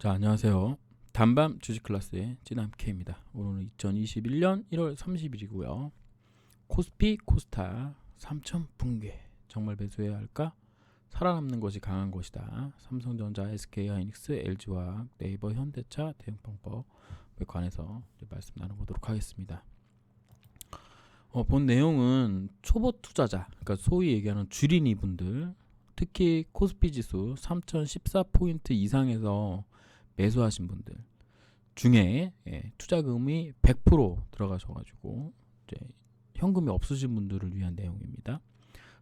자, 안녕하세요. 단밤 주식 클래스의 찌남 K입니다. 오늘은 2021년 1월 30일이고요. 코스피, 코스타 3천 붕괴. 정말 매수해야 할까? 살아남는 것이 강한 것이다. 삼성전자, SK하이닉스, LG화학, 네이버, 현대차, 대응방법에 관해서 말씀 나눠보도록 하겠습니다. 본 내용은 초보 투자자, 그러니까 소위 얘기하는 주린이 분들, 특히 코스피 지수 3014포인트 이상에서 매수하신 분들 중에 투자금이 100% 들어가셔가지고 이제 현금이 없으신 분들을 위한 내용입니다.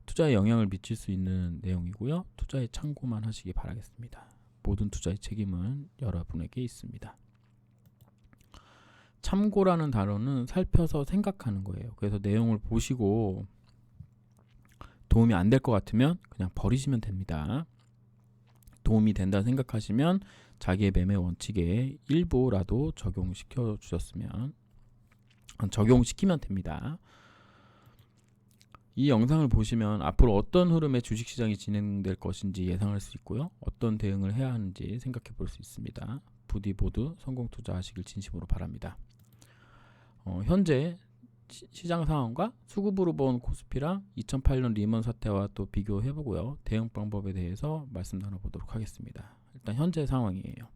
투자에 영향을 미칠 수 있는 내용이고요. 투자에 참고만 하시기 바라겠습니다. 모든 투자의 책임은 여러분에게 있습니다. 참고라는 단어는 살펴서 생각하는 거예요. 그래서 내용을 보시고 도움이 안 될 것 같으면 그냥 버리시면 됩니다. 도움이 된다 생각하시면 자기의 매매 원칙에 일부라도 적용시키면 됩니다. 이 영상을 보시면 앞으로 어떤 흐름의 주식시장이 진행될 것인지 예상할 수 있고요. 어떤 대응을 해야 하는지 생각해 볼 수 있습니다. 부디 모두 성공 투자하시길 진심으로 바랍니다. 현재 시장 상황과 수급으로 본 코스피랑 2008년 리먼 사태와 또 비교해 보고요. 대응 방법에 대해서 말씀 나눠보도록 하겠습니다. 일단 현재 상황이에요.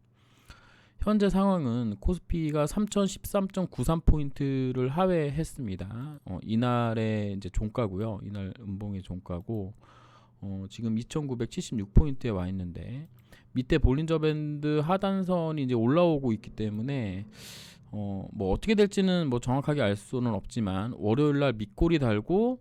현재 상황은 코스피가 3013.93포인트를 하회했습니다. 이날의 이제 종가고요. 이날 음봉의 종가고 지금 2976포인트에 와 있는데 밑에 볼린저 밴드 하단선이 이제 올라오고 있기 때문에 뭐 어떻게 될지는 뭐 정확하게 알 수는 없지만 월요일 날 밑골이 달고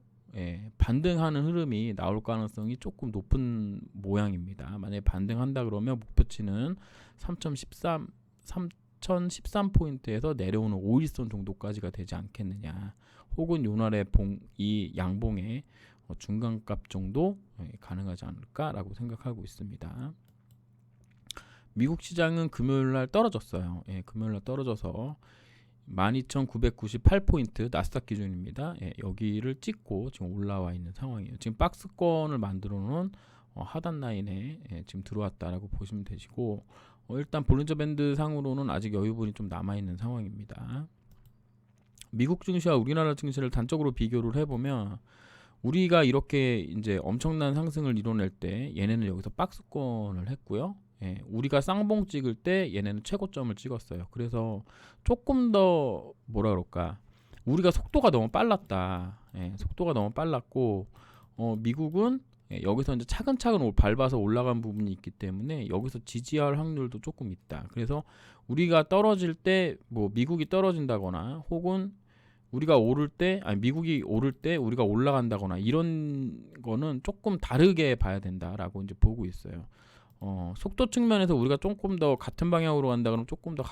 반등하는 흐름이 나올 가능성이 조금 높은 모양입니다. 만약에 반등한다 그러면 목표치는 3013포인트에서 내려오는 5일선 정도까지가 되지 않겠느냐. 혹은 요날의 이 양봉의 중간값 정도 가능하지 않을까라고 생각하고 있습니다. 미국 시장은 금요일날 떨어졌어요. 금요일날 떨어져서 12,998포인트 나스닥 기준입니다. 여기를 찍고 지금 올라와 있는 상황이에요. 지금 박스권을 만들어 놓은 하단 라인에 지금 들어왔다라고 보시면 되시고 일단 볼린저 밴드 상으로는 아직 여유분이 좀 남아 있는 상황입니다. 미국 증시와 우리나라 증시를 단적으로 비교를 해보면 우리가 이렇게 이제 엄청난 상승을 이뤄낼 때 얘네는 여기서 박스권을 했고요. 우리가 쌍봉 찍을 때 얘네는 최고점을 찍었어요. 그래서 조금 더 뭐라 그럴까, 우리가 속도가 너무 빨랐다. 속도가 너무 빨랐고 미국은 여기서 이제 차근차근 밟아서 올라간 부분이 있기 때문에 여기서 지지할 확률도 조금 있다. 그래서 우리가 떨어질 때 뭐 미국이 떨어진다거나 혹은 우리가 오를 때 미국이 오를 때 우리가 올라간다거나 이런 거는 조금 다르게 봐야 된다라고 이제 보고 있어요. 속도 측면에서 우리가 조금 더 같은 방향으로 간다 그러면 조금 더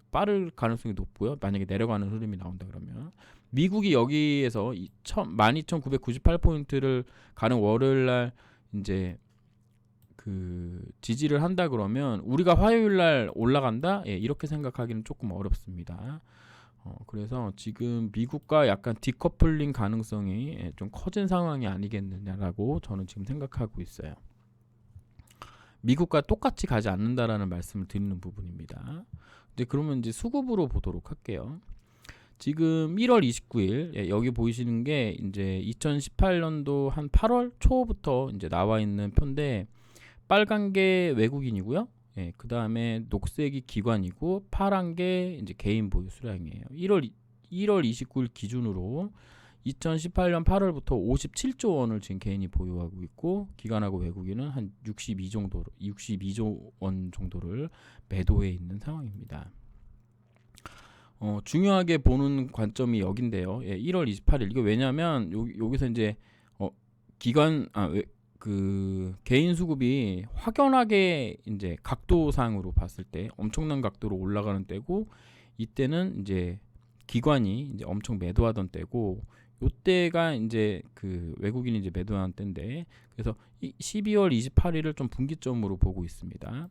빠를 가능성이 높고요. 만약에 내려가는 흐름이 나온다 그러면 미국이 여기에서 12,998포인트를 가는 월요일 날 이제 그 지지를 한다 그러면 우리가 화요일 날 올라간다? 이렇게 생각하기는 조금 어렵습니다. 그래서 지금 미국과 약간 디커플링 가능성이 좀 커진 상황이 아니겠느냐라고 저는 지금 생각하고 있어요. 미국과 똑같이 가지 않는다라는 말씀을 드리는 부분입니다. 이제 그러면 이제 수급으로 보도록 할게요. 지금 1월 29일 여기 보이시는 게 이제 2018년도 한 8월 초부터 이제 나와 있는 표인데 빨간 게 외국인이고요. 그 다음에 녹색이 기관이고 파란 게 이제 개인 보유 수량이에요. 1월 29일 기준으로 2018년 8월부터 57조 원을 지금 개인이 보유하고 있고 기관하고 외국인은 한 62조 원 정도를 매도해 있는 상황입니다. 중요하게 보는 관점이 여긴데요. 1월 28일 이거 왜냐하면 여기서 이제 그 개인 수급이 확연하게 이제 각도상으로 봤을 때 엄청난 각도로 올라가는 때고 이때는 이제 기관이 이제 엄청 매도하던 때고 요때가 이제 그 외국인이 이제 매도하는 때인데 그래서 12월 28일을 좀 분기점으로 보고 있습니다.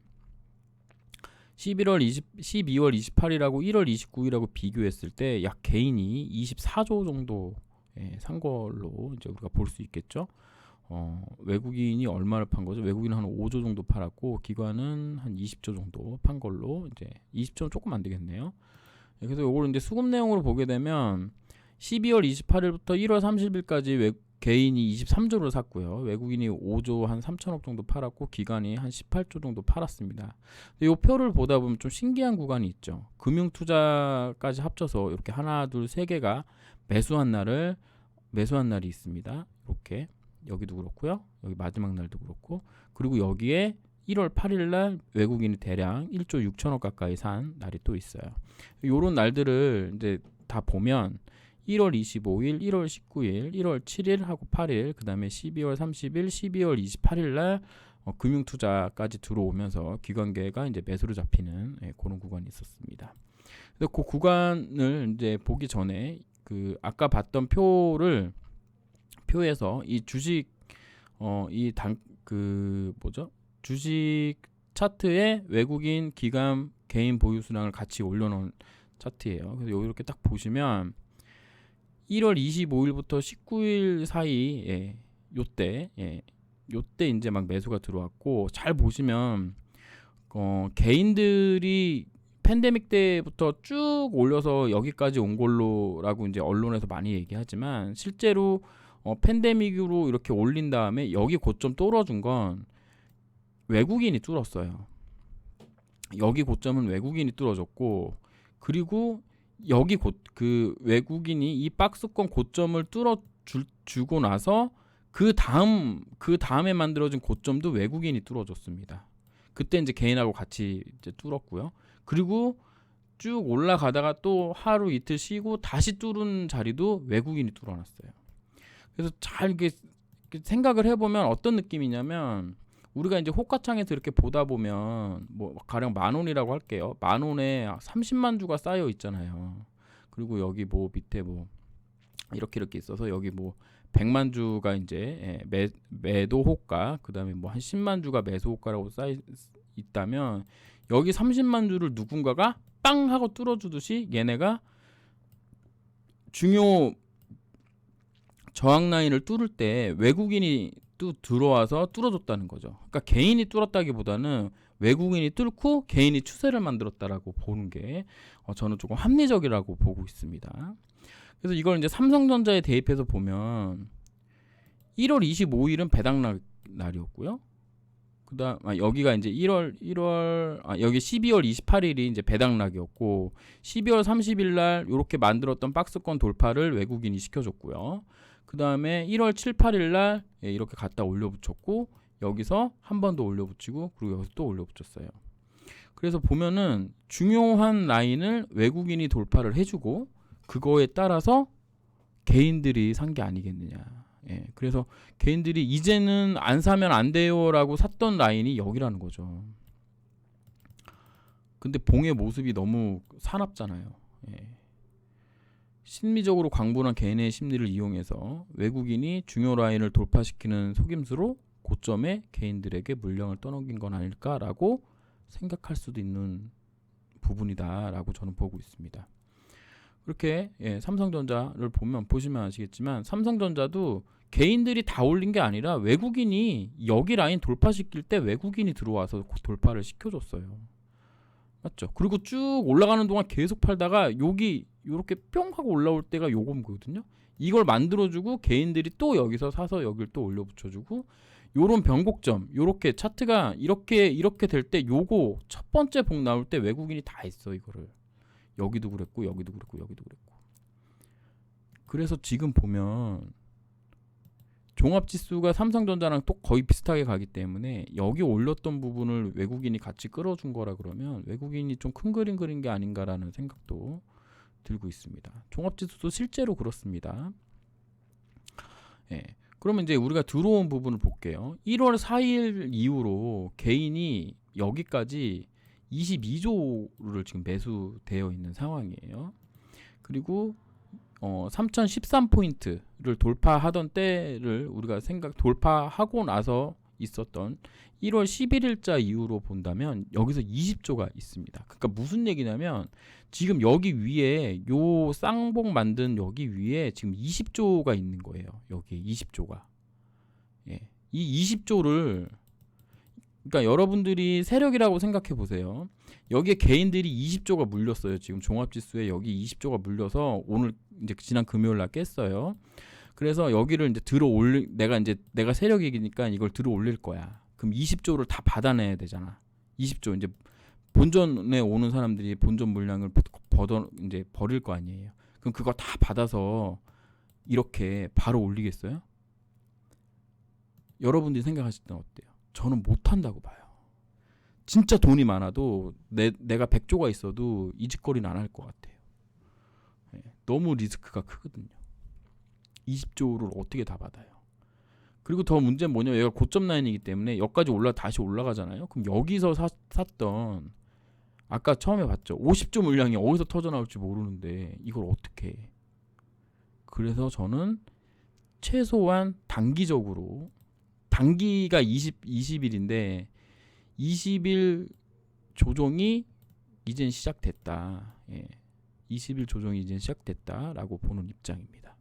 12월 28일하고 1월 29일하고 비교했을 때 약 개인이 24조 정도 산 걸로 이제 우리가 볼 수 있겠죠. 외국인이 얼마를 판 거죠? 외국인은 한 5조 정도 팔았고 기관은 한 20조 정도 판 걸로 이제 20조는 조금 안 되겠네요. 그래서 요걸 이제 수급 내용으로 보게 되면 12월 28일부터 1월 30일까지 개인이 23조를 샀고요. 외국인이 5조 한 3천억 정도 팔았고 기관이 한 18조 정도 팔았습니다. 이 표를 보다 보면 좀 신기한 구간이 있죠. 금융투자까지 합쳐서 이렇게 하나, 둘, 세 개가 매수한 날이 있습니다. 이렇게 여기도 그렇고요. 여기 마지막 날도 그렇고 그리고 여기에 1월 8일 날 외국인이 대량 1조 6천억 가까이 산 날이 또 있어요. 요런 날들을 이제 다 보면 1월 25일, 1월 19일, 1월 7일 하고 8일, 그 다음에 12월 30일, 12월 28일 날 금융투자까지 들어오면서 기관계가 이제 매수로 잡히는 그런 구간이 있었습니다. 그래서 그 구간을 이제 보기 전에 그 아까 봤던 표에서 이 주식 주식 차트에 외국인 기관 개인 보유 수량을 같이 올려놓은 차트예요. 그래서 이렇게 딱 보시면 1월 25일부터 19일 사이에 요때 이제 막 매수가 들어왔고 잘 보시면 개인들이 팬데믹 때부터 쭉 올려서 여기까지 온 걸로라고 이제 언론에서 많이 얘기하지만 실제로 팬데믹으로 이렇게 올린 다음에 여기 고점 뚫어준 건 외국인이 뚫었어요. 여기 고점은 외국인이 뚫어줬고 그리고 여기 그 외국인이 이 박스권 고점을 뚫어주고 나서 그 다음에 만들어진 고점도 외국인이 뚫어줬습니다. 그때 이제 개인하고 같이 이제 뚫었고요. 그리고 쭉 올라가다가 또 하루 이틀 쉬고 다시 뚫은 자리도 외국인이 뚫어놨어요. 그래서 잘 이렇게 생각을 해보면 어떤 느낌이냐면 우리가 이제 호가창에서 이렇게 보다 보면 뭐 가령 10,000원이라고 할게요. 10,000원에 30만 주가 쌓여 있잖아요. 그리고 여기 뭐 밑에 뭐 이렇게 있어서 여기 뭐 100만 주가 이제 매도 호가, 그다음에 뭐 한 10만 주가 매수 호가라고 쌓여 있다면 여기 30만 주를 누군가가 빵 하고 뚫어주듯이 얘네가 중요 저항 라인을 뚫을 때 외국인이 또 들어와서 뚫어줬다는 거죠. 그러니까 개인이 뚫었다기보다는 외국인이 뚫고 개인이 추세를 만들었다라고 보는 게 저는 조금 합리적이라고 보고 있습니다. 그래서 이걸 이제 삼성전자에 대입해서 보면 1월 25일은 배당 날이었고요. 그다음 여기가 이제 여기 12월 28일이 이제 배당락이었고 12월 30일 날 이렇게 만들었던 박스권 돌파를 외국인이 시켜줬고요. 그다음에 1월 7, 8일 날 이렇게 갖다 올려붙였고 여기서 한 번 더 올려붙이고 그리고 여기서 또 올려붙였어요. 그래서 보면은 중요한 라인을 외국인이 돌파를 해주고 그거에 따라서 개인들이 산 게 아니겠느냐. 그래서 개인들이 이제는 안 사면 안 돼요라고 샀던 라인이 여기라는 거죠. 근데 봉의 모습이 너무 사납잖아요. 심리적으로 광분한 개인의 심리를 이용해서 외국인이 중요 라인을 돌파시키는 속임수로 고점에 개인들에게 물량을 떠넘긴 건 아닐까라고 생각할 수도 있는 부분이다라고 저는 보고 있습니다. 그렇게 삼성전자를 보시면 아시겠지만 삼성전자도 개인들이 다 올린 게 아니라 외국인이 여기 라인 돌파시킬 때 외국인이 들어와서 돌파를 시켜줬어요. 맞죠? 그리고 쭉 올라가는 동안 계속 팔다가 여기 이렇게 뿅 하고 올라올 때가 요거거든요. 이걸 만들어주고 개인들이 또 여기서 사서 여길 또 올려붙여주고 요런 변곡점, 요렇게 차트가 이렇게 될 때 요거 첫 번째 복 나올 때 외국인이 다 했어 이거를. 여기도 그랬고 여기도 그랬고 여기도 그랬고. 그래서 지금 보면 종합지수가 삼성전자랑 또 거의 비슷하게 가기 때문에 여기 올렸던 부분을 외국인이 같이 끌어준 거라 그러면 외국인이 좀 큰 그림 그린 게 아닌가라는 생각도 들고 있습니다. 종합지수도 실제로 그렇습니다. 그러면 이제 우리가 들어온 부분을 볼게요. 1월 4일 이후로 개인이 여기까지 22조를 지금 매수되어 있는 상황이에요. 그리고 3013포인트를 돌파하던 때를 우리가 돌파하고 나서 있었던 1월 11일자 이후로 본다면 여기서 20조가 있습니다. 그러니까 무슨 얘기냐면 지금 여기 위에 요 쌍봉 만든 여기 위에 지금 20조가 있는 거예요. 여기 20조가. 이 20조를, 그러니까 여러분들이 세력이라고 생각해 보세요. 여기에 개인들이 20조가 물렸어요. 지금 종합지수에 여기 20조가 물려서 오늘 이제 지난 금요일 날 깼어요. 그래서 여기를 이제 내가 세력이니까 이걸 들어 올릴 거야. 그럼 20조를 다 받아내야 되잖아. 20조 이제 본전에 오는 사람들이 본전 물량을 이제 버릴 거 아니에요. 그럼 그거 다 받아서 이렇게 바로 올리겠어요? 여러분들이 생각하실 때는 어때요? 저는 못한다고 봐요. 진짜 돈이 많아도 내가 100조가 있어도 이 짓거리는 안 할 것 같아요. 너무 리스크가 크거든요. 20조를 어떻게 다 받아요? 그리고 더 문제는 뭐냐면 얘가 고점 라인이기 때문에 여기까지 다시 올라가잖아요. 그럼 여기서 샀던 아까 처음에 봤죠. 50조 물량이 어디서 터져 나올지 모르는데 이걸 어떻게 해? 그래서 저는 최소한 단기적으로 단기가 20일인데 20일 조정이 이젠 시작됐다. 20일 조정이 이젠 시작됐다라고 보는 입장입니다.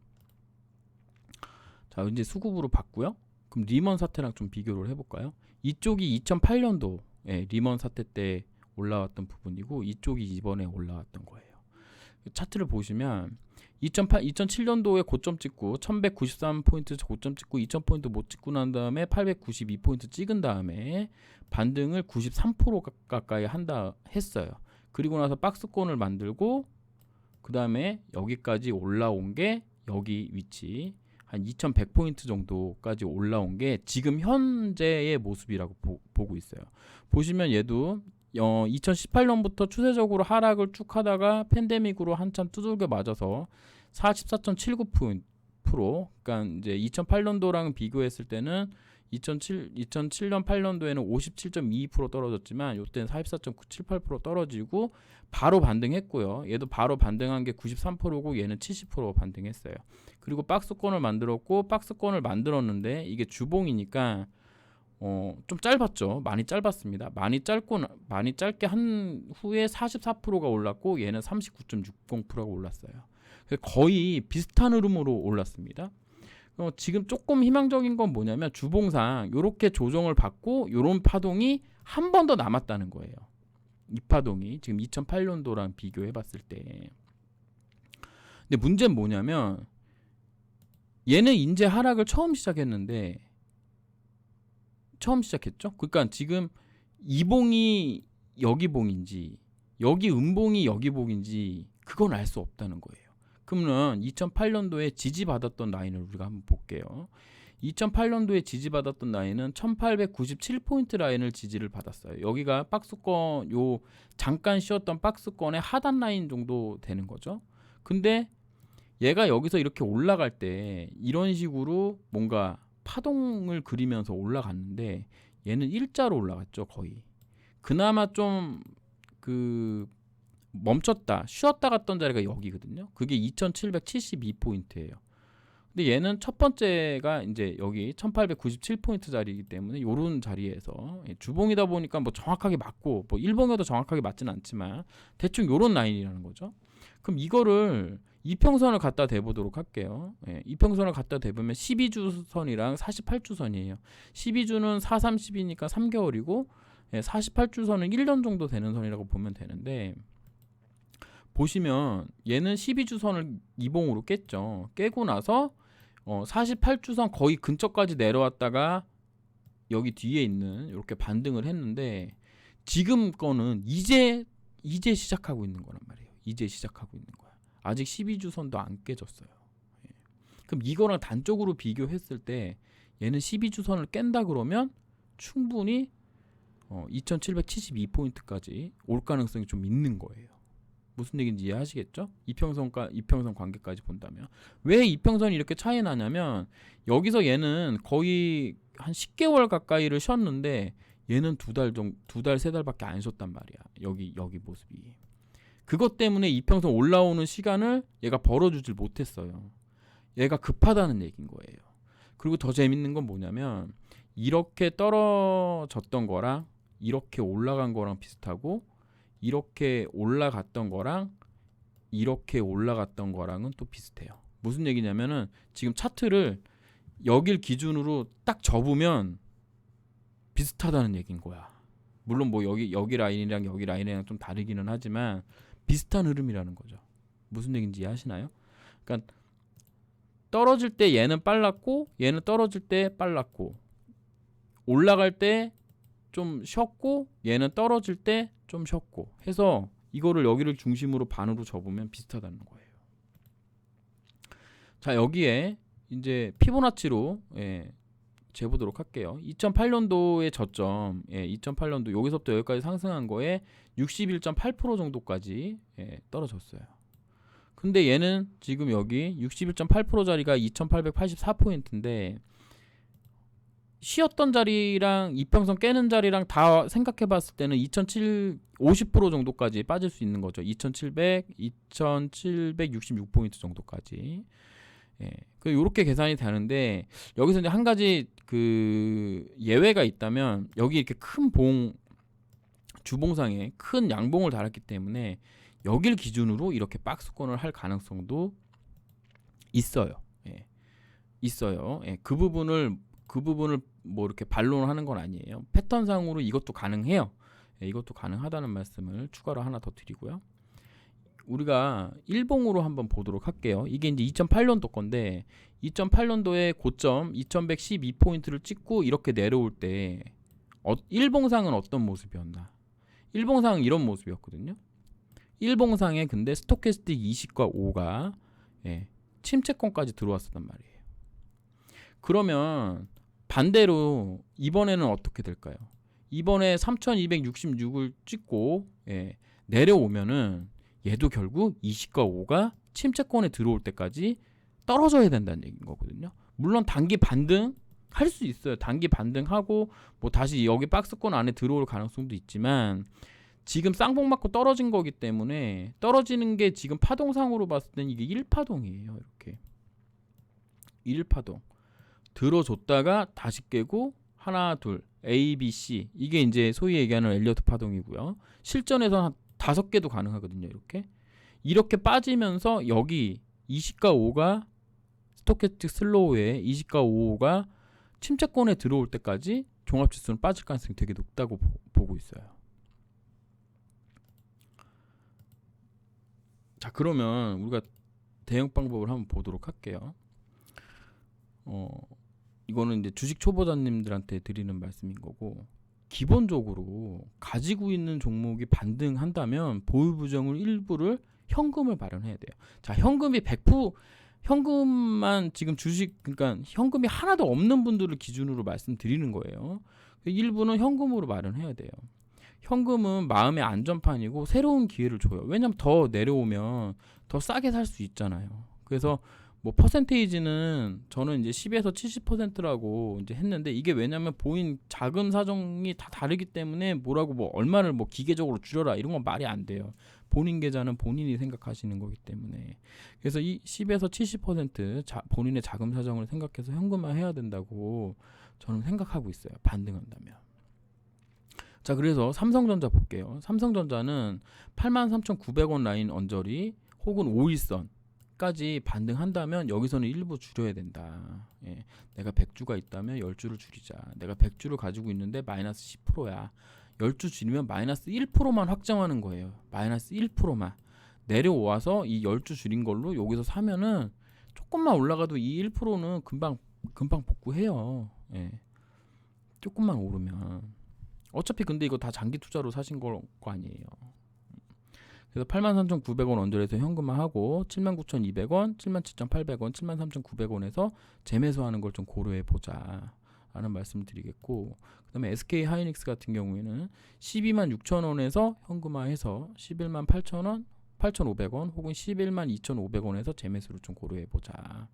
자, 이제 수급으로 봤고요. 그럼 리먼 사태랑 좀 비교를 해볼까요? 이쪽이 2008년도 리먼 사태 때 올라왔던 부분이고 이쪽이 이번에 올라왔던 거예요. 차트를 보시면 2007년도에 고점 찍고 1193포인트 고점 찍고 2000포인트 못 찍고 난 다음에 892포인트 찍은 다음에 반등을 93% 가까이 했어요. 그리고 나서 박스권을 만들고 그 다음에 여기까지 올라온 게 여기 위치 한 2100포인트 정도까지 올라온 게 지금 현재의 모습이라고 보고 있어요. 보시면 얘도 2018년부터 추세적으로 하락을 쭉 하다가 팬데믹으로 한참 두들겨 맞아서 44.79%, 그러니까 이제 2008년도랑 비교했을 때는 2007년 8년도에는 57.22% 떨어졌지만 이때는 44.78% 떨어지고 바로 반등했고요. 얘도 바로 반등한 게 93%고 얘는 70% 반등했어요. 그리고 박스권을 만들었는데 이게 주봉이니까 좀 짧았죠. 많이 짧았습니다. 많이 짧게 한 후에 44%가 올랐고 얘는 39.60%가 올랐어요. 거의 비슷한 흐름으로 올랐습니다. 지금 조금 희망적인 건 뭐냐면 주봉상 이렇게 조정을 받고 이런 파동이 한 번 더 남았다는 거예요. 이 파동이 지금 2008년도랑 비교해 봤을 때. 근데 문제는 뭐냐면 얘는 이제 하락을 처음 시작했죠. 그러니까 지금 이 봉이 여기 봉인지 여기 음봉이 여기 봉인지 그건 알 수 없다는 거예요. 그러면 2008년도에 지지받았던 라인을 우리가 한번 볼게요. 2008년도에 지지받았던 라인은 1897포인트 라인을 지지를 받았어요. 여기가 박스권 잠깐 쉬었던 박스권의 하단 라인 정도 되는 거죠. 근데 얘가 여기서 이렇게 올라갈 때 이런 식으로 뭔가 파동을 그리면서 올라갔는데 얘는 일자로 올라갔죠. 거의. 그나마 좀 쉬었다 갔던 자리가 여기거든요. 그게 2772포인트예요. 근데 얘는 첫 번째가 이제 여기 1897포인트 자리이기 때문에 요런 자리에서 주봉이다 보니까 뭐 정확하게 맞고 뭐 일봉에도 정확하게 맞지는 않지만 대충 요런 라인이라는 거죠. 그럼 이거를 이평선을 갖다 대보도록 할게요. 이평선을 갖다 대보면 12주선이랑 48주선이에요. 12주는 4, 30이니까 3개월이고 48주선은 1년 정도 되는 선이라고 보면 되는데 보시면 얘는 12주선을 이봉으로 깼죠. 깨고 나서 48주선 거의 근처까지 내려왔다가 여기 뒤에 있는 이렇게 반등을 했는데 지금 거는 이제 시작하고 있는 거란 말이에요. 이제 시작하고 있는 거야. 아직 12주선도 안 깨졌어요. 그럼 이거랑 단적으로 비교했을 때 얘는 12주선을 깬다 그러면 충분히 2772포인트까지 올 가능성이 좀 있는 거예요. 무슨 얘기인지 이해하시겠죠? 이평선 관계까지 본다면 왜 이평선이 이렇게 차이 나냐면 여기서 얘는 거의 한 10개월 가까이를 쉬었는데 얘는 두 달, 세 달밖에 안 쉬었단 말이야. 여기 모습이. 그것 때문에 이평선 올라오는 시간을 얘가 벌어주질 못했어요. 얘가 급하다는 얘기인 거예요. 그리고 더 재밌는 건 뭐냐면 이렇게 떨어졌던 거랑 이렇게 올라간 거랑 비슷하고 이렇게 올라갔던 거랑 이렇게 올라갔던 거랑은 또 비슷해요. 무슨 얘기냐면은 지금 차트를 여길 기준으로 딱 접으면 비슷하다는 얘기인 거야. 물론 뭐 여기 라인이랑 여기 라인이랑 좀 다르기는 하지만 비슷한 흐름이라는 거죠. 무슨 얘기인지 이해하시나요? 그러니까 떨어질 때 얘는 빨랐고 얘는 떨어질 때 빨랐고 올라갈 때 좀 쉬었고 얘는 떨어질 때 좀 쉬었고 해서 이거를 여기를 중심으로 반으로 접으면 비슷하다는 거예요. 자, 여기에 이제 피보나치로 재보도록 할게요. 2008년도의 저점, 2008년도 여기서부터 여기까지 상승한 거에 61.8% 정도까지 떨어졌어요. 근데 얘는 지금 여기 61.8%짜리가 2884포인트인데 쉬었던 자리랑 이평선 깨는 자리랑 다 생각해 봤을 때는 50% 정도까지 빠질 수 있는 거죠. 2766포인트 정도까지. 요렇게 계산이 되는데 여기서 이제 한 가지 그 예외가 있다면 여기 이렇게 큰 주봉상에 큰 양봉을 달았기 때문에 여길 기준으로 이렇게 박스권을 할 가능성도 있어요. 있어요. 그 부분을 뭐 이렇게 반론하는 건 아니에요. 패턴상으로 이것도 가능해요. 이것도 가능하다는 말씀을 추가로 하나 더 드리고요. 우리가 일봉으로 한번 보도록 할게요. 이게 이제 2008년도 건데 2008년도에 고점 2112포인트를 찍고 이렇게 내려올 때 일봉상은 어떤 모습이었나? 일봉상은 이런 모습이었거든요. 일봉상에 근데 스토캐스틱 20과 5가 침체권까지 들어왔었단 말이에요. 그러면 반대로 이번에는 어떻게 될까요? 이번에 3266을 찍고 내려오면은 얘도 결국 20과 5가 침체권에 들어올 때까지 떨어져야 된다는 얘기인 거거든요. 물론 단기 반등 할 수 있어요. 단기 반등하고 뭐 다시 여기 박스권 안에 들어올 가능성도 있지만 지금 쌍봉 맞고 떨어진 거기 때문에 떨어지는 게 지금 파동상으로 봤을 때는 이게 1파동이에요. 이렇게 1파동 들어줬다가 다시 깨고 하나 둘 A, B, C 이게 이제 소위 얘기하는 엘리어트 파동이고요. 실전에서 한 5개도 가능하거든요. 이렇게 빠지면서 여기 20과 5가 스토캐스틱 슬로우에 20과 5가 침체권에 들어올 때까지 종합지수는 빠질 가능성이 되게 높다고 보고 있어요. 자, 그러면 우리가 대응 방법을 한번 보도록 할게요. 이거는 이제 주식 초보자님들한테 드리는 말씀인 거고, 기본적으로 가지고 있는 종목이 반등한다면 보유 부정을 일부를 현금을 마련해야 돼요. 자, 현금이 100% 현금만 지금 주식 그러니까 현금이 하나도 없는 분들을 기준으로 말씀드리는 거예요. 일부는 현금으로 마련해야 돼요. 현금은 마음의 안전판이고 새로운 기회를 줘요. 왜냐면 더 내려오면 더 싸게 살 수 있잖아요. 그래서 뭐 퍼센테이지는 저는 이제 10에서 70%라고 이제 했는데 이게 왜냐면 본인 자금 사정이 다 다르기 때문에 뭐라고 뭐 얼마를 뭐 기계적으로 줄여라 이런 건 말이 안 돼요. 본인 계좌는 본인이 생각하시는 거기 때문에 그래서 이 10에서 70% 본인의 자금 사정을 생각해서 현금화 해야 된다고 저는 생각하고 있어요. 반등한다면. 자, 그래서 삼성전자 볼게요. 삼성전자는 83,900원 라인 언저리 혹은 5일선 까지 반등한다면 여기서는 일부 줄여야 된다. 내가 100주가 있다면 10주를 줄이자. 내가 100주를 가지고 있는데 마이너스 10%야. 10주 줄이면 마이너스 1%만 확정하는 거예요. 마이너스 1%만. 내려와서 이 10주 줄인 걸로 여기서 사면은 조금만 올라가도 이 1%는 금방 복구해요. 조금만 오르면. 어차피 근데 이거 다 장기 투자로 사신 거 아니에요. 그래서 83,900원 언저리에서 현금화하고 79,200원, 77,800원, 73,900원에서 재매수하는 걸 좀 고려해 보자 라는 말씀을 드리겠고, 그 다음에 SK 하이닉스 같은 경우에는 126,000원에서 현금화해서 118,000원, 8,500원 혹은 112,500원에서 재매수를 좀 고려해 보자.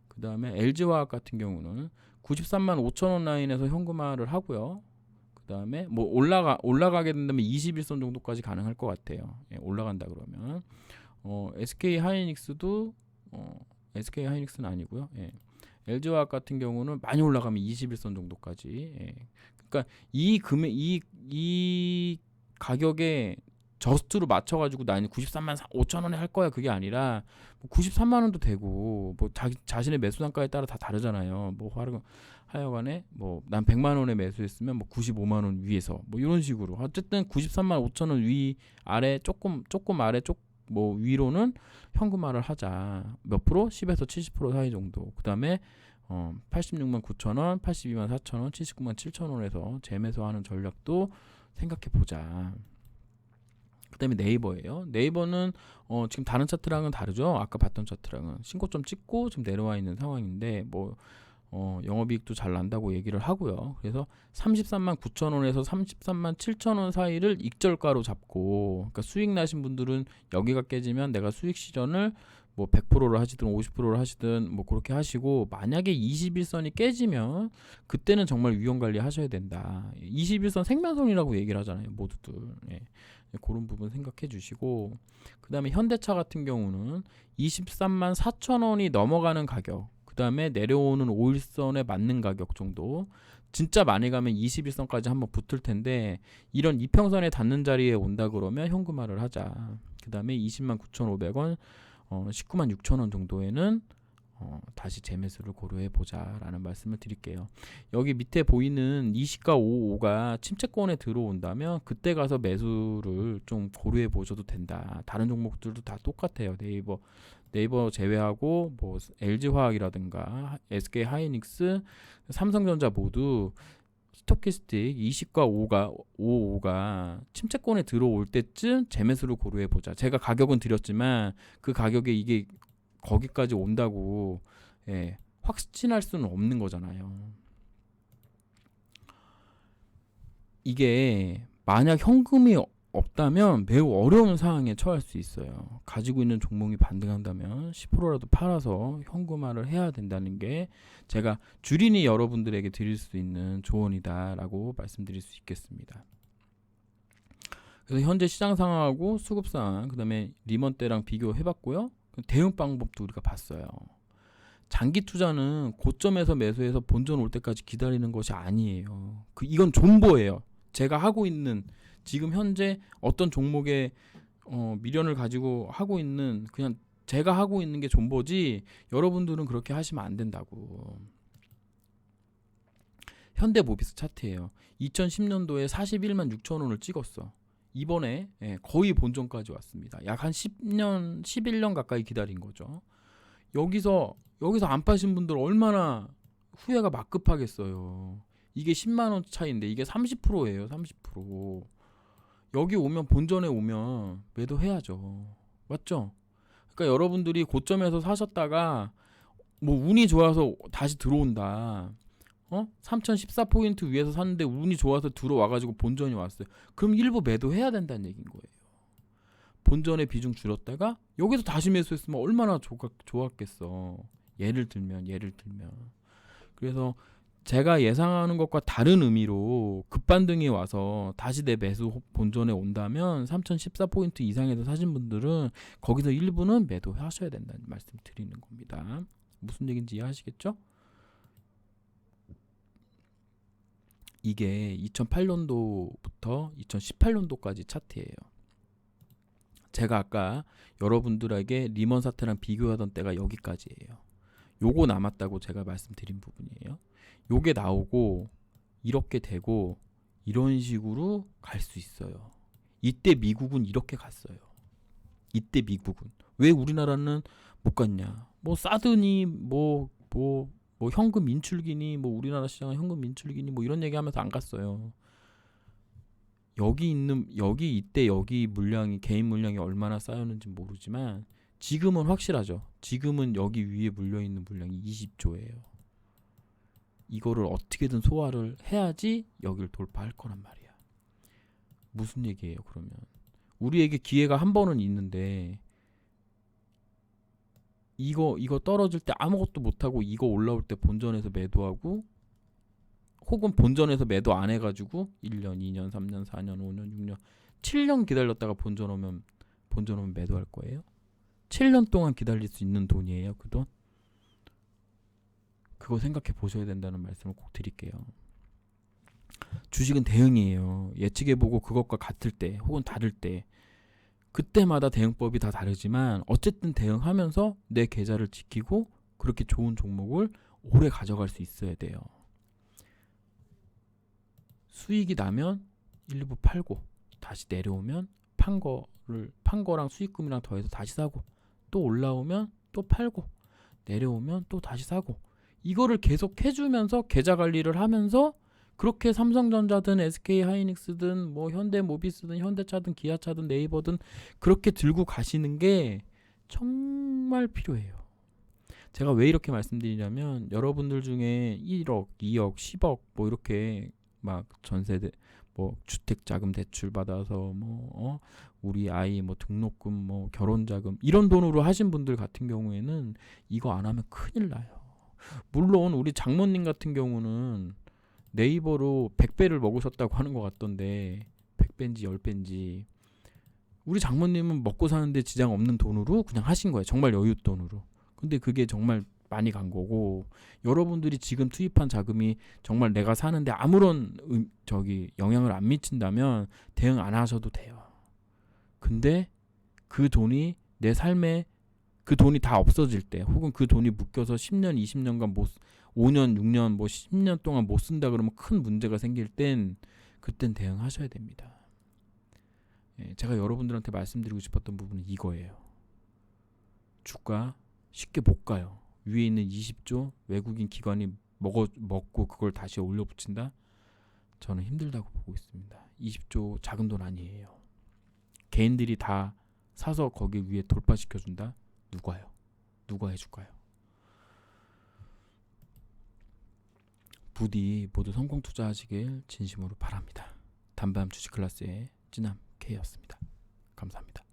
그 다음에 LG화학 같은 경우는 935,000원 라인에서 현금화를 하고요. 그 다음에 뭐 올라가게 된다면 21선 정도까지 가능할 것 같아요. 올라간다 그러면 SK 하이닉스도 SK 하이닉스는 아니고요. LG화학 같은 경우는 많이 올라가면 21선 정도까지. 그러니까 이 가격에 저스트로 맞춰가지고 나는 93만 5천 원에 할 거야 그게 아니라 뭐 93만 원도 되고 뭐 자신의 매수 단가에 따라 다 다르잖아요. 뭐 하여간에 뭐 난 100만 원에 매수했으면 뭐 95만 원 위에서 뭐 이런 식으로 어쨌든 93만 5천 원 위 아래 조금 아래 뭐 위로는 현금화를 하자. 몇 프로? 10에서 70% 사이 정도. 그다음에 86만 9천 원, 82만 4천 원, 79만 7천 원에서 재매수하는 전략도 생각해 보자. 그다음에 네이버예요. 네이버는 지금 다른 차트랑은 다르죠. 아까 봤던 차트랑은 신고점 찍고 지금 내려와 있는 상황인데 뭐 영업이익도 잘 난다고 얘기를 하고요. 그래서 33만 9천 원에서 33만 7천 원 사이를 익절가로 잡고, 그러니까 수익 나신 분들은 여기가 깨지면 내가 수익 실현을 뭐 100%를 하시든 50%를 하시든 뭐 그렇게 하시고, 만약에 21선이 깨지면 그때는 정말 위험 관리 하셔야 된다. 21선 생명선이라고 얘기를 하잖아요, 모두들. 예. 그런 부분 생각해 주시고, 그 다음에 현대차 같은 경우는 23만 4천 원이 넘어가는 가격, 그 다음에 내려오는 5일선에 맞는 가격 정도, 진짜 많이 가면 21선까지 한번 붙을 텐데 이런 이평선에 닿는 자리에 온다 그러면 현금화를 하자. 그 다음에 20만 9,500원, 19만 6천 원 정도에는 다시 재매수를 고려해 보자라는 말씀을 드릴게요. 여기 밑에 보이는 이 시가 55가 침체권에 들어온다면 그때 가서 매수를 좀 고려해 보셔도 된다. 다른 종목들도 다 똑같아요. 네이버 제외하고 뭐 LG화학이라든가 SK하이닉스, 삼성전자 모두 스토키스틱 20과 55가 침체권에 들어올 때쯤 재매수를 고려해 보자. 제가 가격은 드렸지만 그 가격에 이게 거기까지 온다고 확신할 수는 없는 거잖아요. 이게 만약 현금이 없다면 매우 어려운 상황에 처할 수 있어요. 가지고 있는 종목이 반등한다면 10%라도 팔아서 현금화를 해야 된다는 게 제가 주린이 여러분들에게 드릴 수 있는 조언이다라고 말씀드릴 수 있겠습니다. 그래서 현재 시장 상황하고 수급 상황, 그 다음에 리먼 때랑 비교해봤고요. 대응 방법도 우리가 봤어요. 장기 투자는 고점에서 매수해서 본전 올 때까지 기다리는 것이 아니에요. 이건 존버예요. 제가 하고 있는 지금 현재 어떤 종목에 미련을 가지고 하고 있는, 그냥 제가 하고 있는 게 존버지 여러분들은 그렇게 하시면 안 된다고. 현대모비스 차트예요. 2010년도에 41만 6천 원을 찍었어. 이번에 거의 본전까지 왔습니다. 약 한 10년, 11년 가까이 기다린 거죠. 여기서 안 파신 분들 얼마나 후회가 막급하겠어요. 이게 10만 원 차이인데 이게 30%예요. 30%. 여기 오면, 본전에 오면 매도해야죠. 맞죠? 그러니까 여러분들이 고점에서 사셨다가 뭐 운이 좋아서 다시 들어온다. 3014포인트 위에서 샀는데 운이 좋아서 들어와가지고 본전이 왔어요. 그럼 일부 매도해야 된다는 얘기인 거예요. 본전의 비중 줄였다가 여기서 다시 매수했으면 얼마나 좋았겠어. 예를 들면. 그래서 제가 예상하는 것과 다른 의미로 급반등이 와서 다시 내 매수 본전에 온다면 3014포인트 이상에서 사신 분들은 거기서 일부는 매도하셔야 된다는 말씀 드리는 겁니다. 무슨 얘기인지 이해하시겠죠? 이게 2008년도부터 2018년도까지 차트예요. 제가 아까 여러분들에게 리먼 사태랑 비교하던 때가 여기까지예요. 요거 남았다고 제가 말씀드린 부분이에요. 요게 나오고 이렇게 되고 이런 식으로 갈 수 있어요. 이때 미국은 이렇게 갔어요. 이때 미국은. 왜 우리나라는 못 갔냐? 뭐 사드니 뭐 현금 인출기니 뭐 우리나라 시장은 현금 인출기니 뭐 이런 얘기하면서 안 갔어요. 여기 이때 여기 물량이, 개인 물량이 얼마나 쌓였는지 모르지만 지금은 확실하죠. 지금은 여기 위에 물려있는 물량이 20조예요. 이거를 어떻게든 소화를 해야지 여기를 돌파할 거란 말이야. 무슨 얘기예요 그러면? 우리에게 기회가 한 번은 있는데 이거 떨어질 때 아무것도 못하고 이거 올라올 때 본전에서 매도하고, 혹은 본전에서 매도 안 해가지고 1년, 2년, 3년, 4년, 5년, 6년, 7년 기다렸다가 본전 오면 매도할 거예요? 7년 동안 기다릴 수 있는 돈이에요, 그 돈? 그거 생각해 보셔야 된다는 말씀을 꼭 드릴게요. 주식은 대응이에요. 예측해보고 그것과 같을 때 혹은 다를 때 그때마다 대응법이 다 다르지만 어쨌든 대응하면서 내 계좌를 지키고 그렇게 좋은 종목을 오래 가져갈 수 있어야 돼요. 수익이 나면 일부 팔고 다시 내려오면 판 거랑 수익금이랑 더해서 다시 사고 또 올라오면 또 팔고 내려오면 또 다시 사고 이거를 계속 해주면서 계좌 관리를 하면서 그렇게 삼성전자든 SK하이닉스든 뭐 현대모비스든 현대차든 기아차든 네이버든 그렇게 들고 가시는 게 정말 필요해요. 제가 왜 이렇게 말씀드리냐면 여러분들 중에 1억, 2억, 10억 뭐 이렇게 막 전세대 뭐 주택자금 대출 받아서 뭐 우리 아이 뭐 등록금 뭐 결혼자금 이런 돈으로 하신 분들 같은 경우에는 이거 안 하면 큰일 나요. 물론 우리 장모님 같은 경우는 네이버로 100배를 먹으셨다고 하는 것 같던데 100배인지 10배인지 우리 장모님은 먹고 사는데 지장 없는 돈으로 그냥 하신 거예요. 정말 여윳돈으로. 근데 그게 정말 많이 간 거고 여러분들이 지금 투입한 자금이 정말 내가 사는데 아무런 영향을 안 미친다면 대응 안 하셔도 돼요. 근데 그 돈이 내 삶에 그 돈이 다 없어질 때 혹은 그 돈이 묶여서 10년, 20년간 못 5년, 6년, 뭐 10년 동안 못 쓴다 그러면 큰 문제가 생길 땐 그땐 대응하셔야 됩니다. 제가 여러분들한테 말씀드리고 싶었던 부분은 이거예요. 주가 쉽게 못 가요. 위에 있는 20조 외국인 기관이 먹고 그걸 다시 올려붙인다? 저는 힘들다고 보고 있습니다. 20조 작은 돈 아니에요. 개인들이 다 사서 거기 위에 돌파시켜준다? 누가요? 누가 해줄까요? 부디 모두 성공 투자하시길 진심으로 바랍니다. 담밤 주식 클래스의 찐함 K였습니다. 감사합니다.